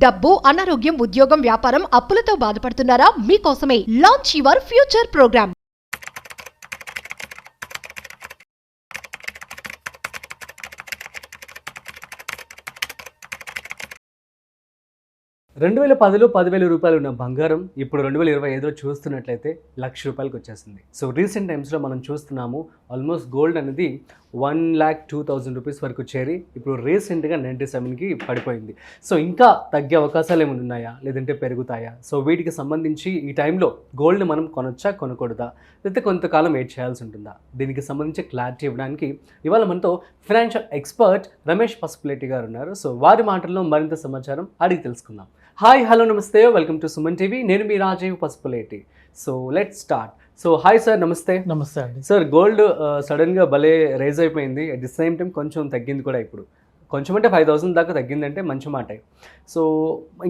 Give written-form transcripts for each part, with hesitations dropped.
డబ్బు, అనారోగ్యం, ఉద్యోగం, వ్యాపారం, అప్పులతో బాధపడుతున్నారా? మీకోసమే లాంచ్ యువర్ ఫ్యూచర్ ప్రోగ్రామ్. 2010లో 10,000 రూపాయలు ఉన్న బంగారం ఇప్పుడు 2025లో చూస్తున్నట్లయితే ₹1,00,000 వచ్చేసింది. సో రీసెంట్ టైమ్స్లో మనం చూస్తున్నాము ఆల్మోస్ట్ గోల్డ్ అనేది ₹1,02,000 వరకు చేరి ఇప్పుడు రీసెంట్గా 97కి పడిపోయింది. సో ఇంకా తగ్గే అవకాశాలు ఏమైనా ఉన్నాయా, లేదంటే పెరుగుతాయా? సో వీటికి సంబంధించి ఈ టైంలో గోల్డ్ని మనం కొనొచ్చా, కొనకూడదా, లేకపోతే కొంతకాలం వెయిట్ చేయాల్సి ఉంటుందా? దీనికి సంబంధించి క్లారిటీ ఇవ్వడానికి ఇవాళ మనతో ఫైనాన్షియల్ ఎక్స్పర్ట్ రమేష్ పసుపులేటి గారు ఉన్నారు. సో వారి మాటల్లో మరింత సమాచారం అడిగి తెలుసుకుందాం. హాయ్, హలో, నమస్తే, వెల్కమ్ టు సుమన్ టీవీ. నేను మీ Rajeev Pasupuleti. So let's start. So hi sir, నమస్తే. నమస్తే అండి. సార్, గోల్డ్ సడన్గా భలే రైజ్ అయిపోయింది, అట్ ది సేమ్ టైం కొంచెం తగ్గింది కూడా. ఇప్పుడు కొంచెం అంటే 5,000 దాకా తగ్గిందంటే మంచి మాట. సో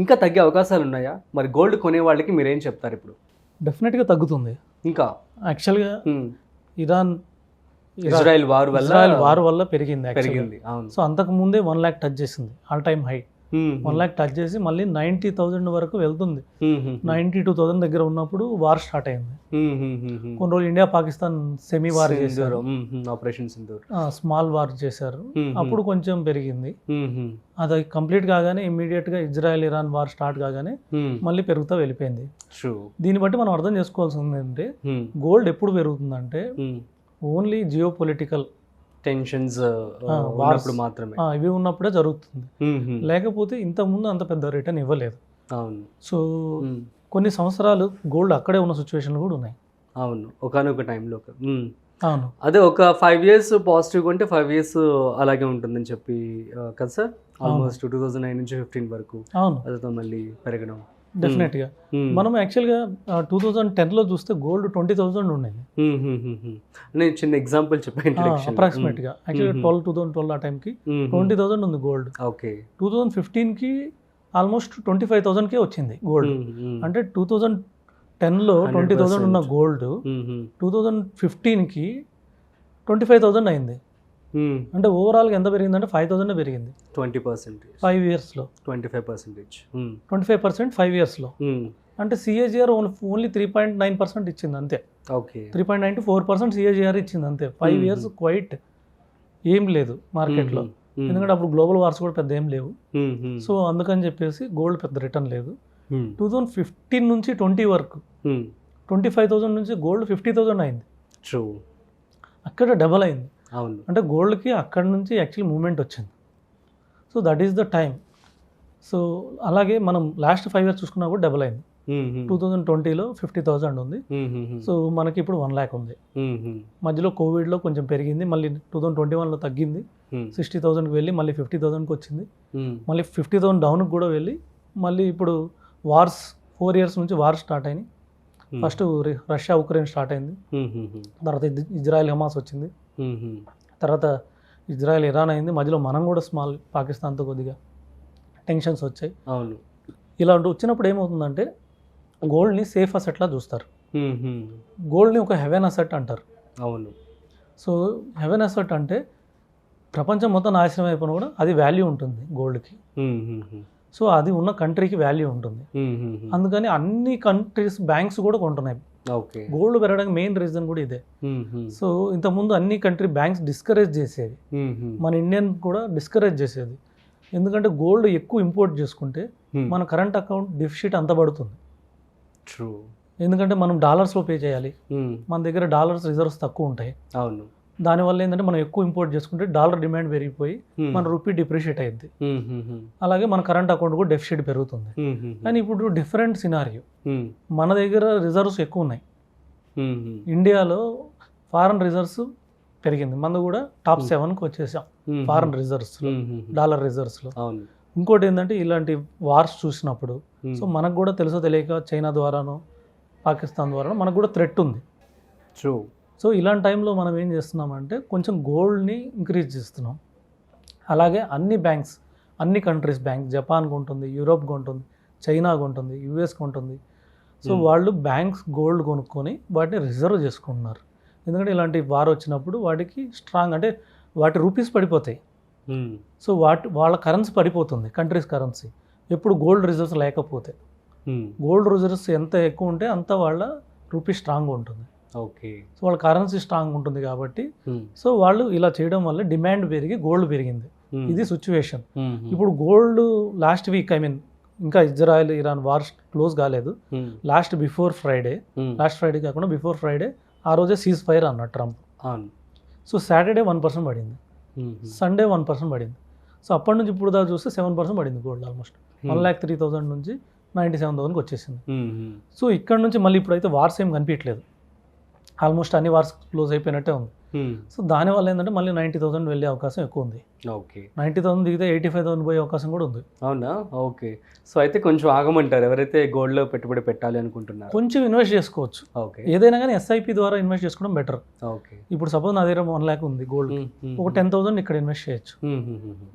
ఇంకా తగ్గే అవకాశాలు ఉన్నాయా? మరి గోల్డ్ కొనే వాళ్ళకి మీరేం చెప్తారు? ఇప్పుడు డెఫినెట్గా తగ్గుతుంది. ఇంకా యాక్చువల్గా ఇజ్రాయెల్ వార్ వల్ల పెరిగింది. అవును. సో అంతకు ముందే 1 lakh టచ్ చేసింది, all time high. 1 lakh touch చేసి మళ్ళీ 90,000 వరకు వెళ్తుంది. 92,000 దగ్గర ఉన్నప్పుడు వార్ స్టార్ట్ అయింది. కొన్ని రోజులు ఇండియా పాకిస్తాన్ సెమీ వార్ చేశారు, ఆపరేషన్ సింధూర్, స్మాల్ వార్ చేశారు. అప్పుడు కొంచెం పెరిగింది. అది కంప్లీట్ కాగానే ఇమ్మీడియట్ గా ఇజ్రాయెల్ ఇరాన్ వార్ స్టార్ట్ కాగానే మళ్ళీ పెరుగుతూ వెళ్ళిపోయింది. దీన్ని బట్టి మనం అర్థం చేసుకోవాల్సింది ఏంటంటే గోల్డ్ ఎప్పుడు పెరుగుతుందంటే ఓన్లీ జియో పొలిటికల్ టెన్షన్స్ మాత్రమే ఇవి ఉన్నప్పుడే జరుగుతుంది. లేకపోతే ఇంతకుముందు అంత పెద్ద రిటర్న్ ఇవ్వలేదు. అవును. సో కొన్ని సంవత్సరాలు గోల్డ్ అక్కడే ఉన్న సిచ్యువేషన్లు కూడా ఉన్నాయి. అవును, ఒకనొక టైంలో. అవును, అదే ఒక 5 years పాజిటివ్గా ఉంటే 5 years అలాగే ఉంటుందని చెప్పి కదా సార్. ఆల్మోస్ట్ 2009 నుంచి 15 వరకు. అవును, అదే మళ్ళీ పెరగడం. డెఫినెట్గా మనం యాక్చువల్గా 2010లో చూస్తే గోల్డ్ 20,000 ఉండేది. నేను చిన్న ఎగ్జాంపుల్ చెప్పాను. అప్రాక్సిమేట్గా యాక్చువల్గా 2012 ఆ టైంకి 20,000 ఉంది గోల్డ్. ఓకే. 2015కి ఆల్మోస్ట్ 25,000కే వచ్చింది గోల్డ్. అంటే 2010లో 20,000 ఉన్న గోల్డ్ 2015కి 25,000 అయింది. అంటే ఓవరాల్గా ఎంత పెరిగిందంటే 5,000 పెరిగింది. 20% 5 yearsలో. 25% 5 yearsలో. అంటే సిఏజిఆర్ ఓన్లీ 3.9% ఇచ్చింది అంతే. ఓకే. 3.9 to 4% సిఏజిఆర్ ఇచ్చింది అంతే. 5 years క్వైట్ ఏం లేదు మార్కెట్లో. ఎందుకంటే అప్పుడు గ్లోబల్ వార్స్ కూడా పెద్ద ఏం లేవు. సో అందుకని చెప్పేసి గోల్డ్ పెద్ద రిటర్న్ లేదు. 2015 నుంచి 20 వరకు 25,000 నుంచి గోల్డ్ 50,000 అయింది. అక్కడ డబల్ అయింది. అవును. అంటే గోల్డ్కి అక్కడ నుంచి యాక్చువల్లీ మూమెంట్ వచ్చింది. So that is the time. So అలాగే మనం లాస్ట్ 5 years చూసుకున్నా కూడా డబల్ అయింది. 2020లో 50,000 ఉంది. సో మనకి ఇప్పుడు 1 lakh ఉంది. మధ్యలో కోవిడ్లో కొంచెం పెరిగింది, మళ్ళీ 2021లో తగ్గింది, 60,000కి వెళ్ళి మళ్ళీ 50,000కి వచ్చింది, మళ్ళీ 50,000 డౌన్కి కూడా వెళ్ళి మళ్ళీ ఇప్పుడు వార్స్ 4 years నుంచి వార్ స్టార్ట్ అయినాయి. ఫస్ట్ రష్యా ఉక్రెయిన్ స్టార్ట్ అయింది, తర్వాత ఇజ్రాయెల్ హమాస్ వచ్చింది, తర్వాత ఇజ్రాయెల్ ఇరాన్ అయింది, మధ్యలో మనం కూడా స్మాల్ పాకిస్తాన్తో కొద్దిగా టెన్షన్స్ వచ్చాయి. అవును. ఇలాంటి వచ్చినప్పుడు ఏమవుతుందంటే గోల్డ్ని సేఫ్ అసెట్లా చూస్తారు. గోల్డ్ని ఒక హెవెన్ అసెట్ అంటారు. అవును. సో హెవెన్ అసెట్ అంటే ప్రపంచం మొత్తం నాశనం అయిపోయినా కూడా అది వాల్యూ ఉంటుంది గోల్డ్కి. సో అది ఉన్న కంట్రీకి వాల్యూ ఉంటుంది. అందుకని అన్ని కంట్రీస్ బ్యాంక్స్ కూడా కొంటున్నాయి. గోల్డ్ పెరగడానికి మెయిన్ రీజన్ కూడా ఇదే. సో ఇంతకుముందు అన్ని కంట్రీ బ్యాంక్స్ డిస్కరేజ్ చేసేవి, మన ఇండియన్ కూడా డిస్కరేజ్ చేసేది. ఎందుకంటే గోల్డ్ ఎక్కువ ఇంపోర్ట్ చేసుకుంటే మన కరెంట్ అకౌంట్ డెఫిసిట్ అంత పడుతుంది. ఎందుకంటే మనం డాలర్స్లో పే చేయాలి, మన దగ్గర డాలర్స్ రిజర్వ్స్ తక్కువ ఉంటాయి. అవును. దానివల్ల ఏంటంటే మనం ఎక్కువ ఇంపోర్ట్ చేసుకుంటే డాలర్ డిమాండ్ పెరిగిపోయి మన రూపీ డిప్రిషియేట్ అయింది. అలాగే మన కరెంట్ అకౌంట్ కూడా డెఫిసిట్ పెరుగుతుంది. కానీ ఇప్పుడు డిఫరెంట్ సినారియో. మన దగ్గర రిజర్వ్స్ ఎక్కువ ఉన్నాయి. ఇండియాలో ఫారెన్ రిజర్వ్స్ పెరిగింది, మనది కూడా టాప్ 7కి వచ్చేసాం ఫారెన్ రిజర్వ్స్, డాలర్ రిజర్వ్స్లో. ఇంకోటి ఏంటంటే ఇలాంటి వార్స్ చూసినప్పుడు సో మనకు కూడా తెలుసో తెలియక చైనా ద్వారానో పాకిస్తాన్ ద్వారానో మనకు కూడా థ్రెట్ ఉంది. సో ఇలాంటి టైంలో మనం ఏం చేస్తున్నామంటే కొంచెం గోల్డ్ని ఇంక్రీజ్ చేస్తున్నాం. అలాగే అన్ని బ్యాంక్స్, అన్ని కంట్రీస్ బ్యాంక్, జపాన్కి ఉంటుంది, యూరోప్కి ఉంటుంది, చైనాకి ఉంటుంది, యూఎస్కి ఉంటుంది. సో వాళ్ళు బ్యాంక్స్ గోల్డ్ కొనుక్కొని వాటిని రిజర్వ్ చేసుకుంటున్నారు. ఎందుకంటే ఇలాంటి వార్ వచ్చినప్పుడు వాటికి స్ట్రాంగ్ అంటే వాటి రూపీస్ పడిపోతాయి. సో వాళ్ళ కరెన్సీ పడిపోతుంది, కంట్రీస్ కరెన్సీ. ఎప్పుడు గోల్డ్ రిజర్వ్స్ లేకపోతే. గోల్డ్ రిజర్వ్స్ ఎంత ఎక్కువ ఉంటే అంత వాళ్ళ రూపీ స్ట్రాంగ్ ఉంటుంది. ఓకే. సో వాళ్ళ కరెన్సీ స్ట్రాంగ్ ఉంటుంది కాబట్టి సో వాళ్ళు ఇలా చేయడం వల్ల డిమాండ్ పెరిగి గోల్డ్ పెరిగింది. ఇది సిచ్యువేషన్. ఇప్పుడు గోల్డ్ లాస్ట్ వీక్ ఇంకా ఇజ్రాయెల్ ఇరాన్ వార్ క్లోజ్ కాలేదు. లాస్ట్ ఫ్రైడే కాకుండా బిఫోర్ ఫ్రైడే ఆ రోజే సీజ్ ఫైర్ అన్నాడు ట్రంప్. సో సాటర్డే 1% పడింది, సండే 1% పడింది. సో అప్పటి నుంచి ఇప్పుడు దాకా చూస్తే 7% పడింది గోల్డ్. ఆల్మోస్ట్ 1,03,000 నుంచి 97,000కి వచ్చేసింది. సో ఇక్కడ నుంచి మళ్ళీ ఇప్పుడైతే వార్స్ ఏం కనిపించట్లేదు. ఆల్మోస్ట్ అన్ని వార్స్ క్లోజ్ అయిపోయినట్టే ఉంది. సో దానివల్ల ఏంటంటే మళ్ళీ 90,000 వెళ్ళే అవకాశం ఎక్కువ ఉంది. ఓకే. 90,000 దిగితే 85,000 పోయే అవకాశం కూడా ఉంది. అవునా? ఓకే. సో అయితే కొంచెం ఆగమంటారు ఎవరైతే గోల్డ్లో పెట్టుబడి పెట్టాలి అనుకుంటున్నారు. కొంచెం ఇన్వెస్ట్ చేసుకోవచ్చు. ఓకే. ఏదైనా కానీ ఎస్ఐపి ద్వారా ఇన్వెస్ట్ చేసుకోవడం బెటర్. ఓకే. ఇప్పుడు సపోజ్ నా దగ్గర 1 lakh ఉంది గోల్డ్, ఒక 10,000 ఇక్కడ ఇన్వెస్ట్ చేయొచ్చు.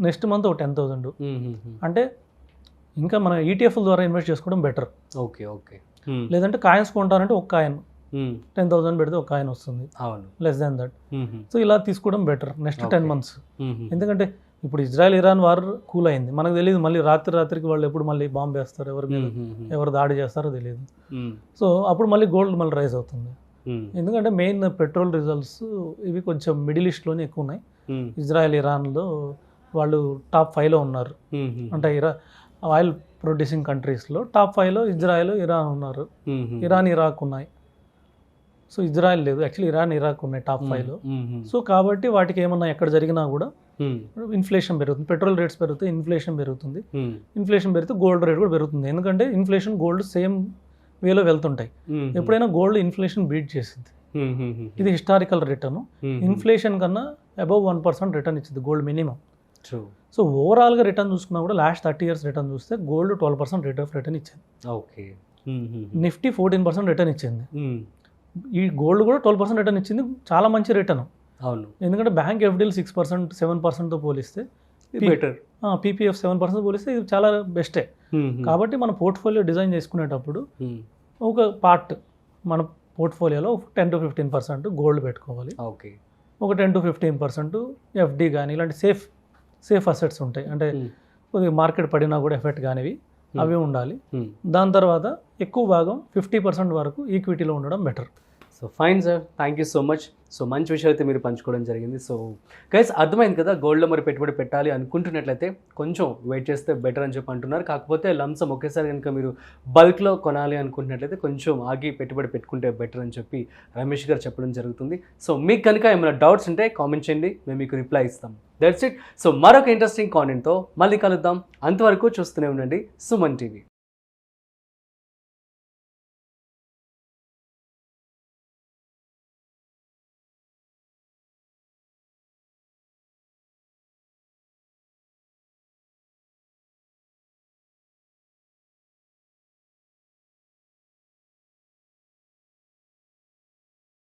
నెక్స్ట్ మంత్ ఒక 10,000. అంటే ఇంకా మన ఈటీఎఫ్ ద్వారా ఇన్వెస్ట్ చేసుకోవడం బెటర్. ఓకే. ఓకే. లేదంటే కాయిన్స్ కొంటారంటే ఒక కాయిన్ 10,000 పెడితే ఒక కాయిన్ వస్తుంది. అవును. Less than that. సో ఇలా తీసుకోవడం బెటర్ నెక్స్ట్ 10 months. ఎందుకంటే ఇప్పుడు ఇజ్రాయెల్ ఇరాన్ వార్ కూల్ అయింది, మనకు తెలియదు మళ్ళీ రాత్రికి వాళ్ళు ఎప్పుడు మళ్ళీ బాంబు వేస్తారు, ఎవరు దాడి చేస్తారో తెలియదు. సో అప్పుడు మళ్ళీ గోల్డ్ మళ్ళీ రైజ్ అవుతుంది. ఎందుకంటే మెయిన్ పెట్రోల్ రిజల్ట్స్ ఇవి కొంచెం మిడిల్ ఈస్ట్లోనే ఎక్కువ ఉన్నాయి. ఇజ్రాయెల్ ఇరాన్లో వాళ్ళు టాప్ 5లో ఉన్నారు. అంటే ఆయిల్ ప్రొడ్యూసింగ్ కంట్రీస్లో టాప్ 5లో ఇజ్రాయెల్ ఇరాన్ ఉన్నారు. ఇరాన్ ఇరాక్ ఉన్నాయి. సో ఇజ్రాయెల్ లేదు, యాక్చువల్లీ ఇరాన్ ఇరాక్ ఉన్నాయి టాప్ 5లో. సో కాబట్టి వాటికి ఏమన్నా ఎక్కడ జరిగినా కూడా ఇన్ఫ్లేషన్ పెరుగుతుంది, పెట్రోల్ రేట్స్ పెరుగుతాయి, ఇన్ఫ్లేషన్ పెరుగుతుంది. ఇన్ఫ్లేషన్ పెరిగితే గోల్డ్ రేట్ కూడా పెరుగుతుంది. ఎందుకంటే ఇన్ఫ్లేషన్ గోల్డ్ సేమ్ వేలో వెళ్తుంటాయి. ఎప్పుడైనా గోల్డ్ ఇన్ఫ్లేషన్ బీట్ చేసింది. ఇది హిస్టారికల్ రిటర్న్. ఇన్ఫ్లేషన్ కన్నా అబౌవ్ 1% రిటర్న్ ఇచ్చింది గోల్డ్ మినిమం. సో ఓవరాల్గా రిటర్న్ చూసుకున్నా కూడా లాస్ట్ 30 years రిటర్న్ చూస్తే గోల్డ్ 12% రేట్ ఆఫ్ రిటర్న్ ఇచ్చింది. ఓకే. నిఫ్టీ 14% రిటర్న్ ఇచ్చింది. ఈ గోల్డ్ కూడా 12% రిటర్న్ ఇచ్చింది, చాలా మంచి రిటర్న్. అవును. ఎందుకంటే బ్యాంక్ ఎఫ్డీలు 6%, 7%తో పోలిస్తే బెటర్. పీపీఎఫ్ 7% పోలిస్తే ఇది చాలా బెస్టే. కాబట్టి మన పోర్ట్ఫోలియో డిజైన్ చేసుకునేటప్పుడు ఒక పార్ట్ మన పోర్ట్ఫోలియోలో 10 to 15% గోల్డ్ పెట్టుకోవాలి. ఓకే. ఒక 10 to 15% ఎఫ్డీ కానీ ఇలాంటి సేఫ్ అసెట్స్ ఉంటాయి, అంటే కొద్దిగా మార్కెట్ పడినా కూడా ఎఫెక్ట్ కానివి అవి ఉండాలి. దాని తర్వాత ఎక్కువ భాగం 50% వరకు ఈక్విటీలో ఉండడం better. So fine sir, thank you so much. So మంచి విషయం అయితే మీరు పంచుకోవడం జరిగింది. సో గైస్ అర్థమైంది కదా, గోల్డ్లో మరి పెట్టుబడి పెట్టాలి అనుకుంటున్నట్లయితే కొంచెం వెయిట్ చేస్తే బెటర్ అని చెప్పి అంటున్నారు. కాకపోతే లంసం ఒకేసారి కనుక మీరు బల్క్లో కొనాలి అనుకుంటున్నట్లయితే కొంచెం ఆగి పెట్టుబడి పెట్టుకుంటే బెటర్ అని చెప్పి రమేష్ గారు చెప్పడం జరుగుతుంది. సో మీకు కనుక ఏమైనా డౌట్స్ ఉంటే కామెంట్ చేయండి, మేము మీకు రిప్లై ఇస్తాం. That's it. సో మరొక ఇంట్రెస్టింగ్ కాంటెంట్తో మళ్ళీ కలుద్దాం. అంతవరకు చూస్తూనే ఉండండి సుమన్ టీవీ.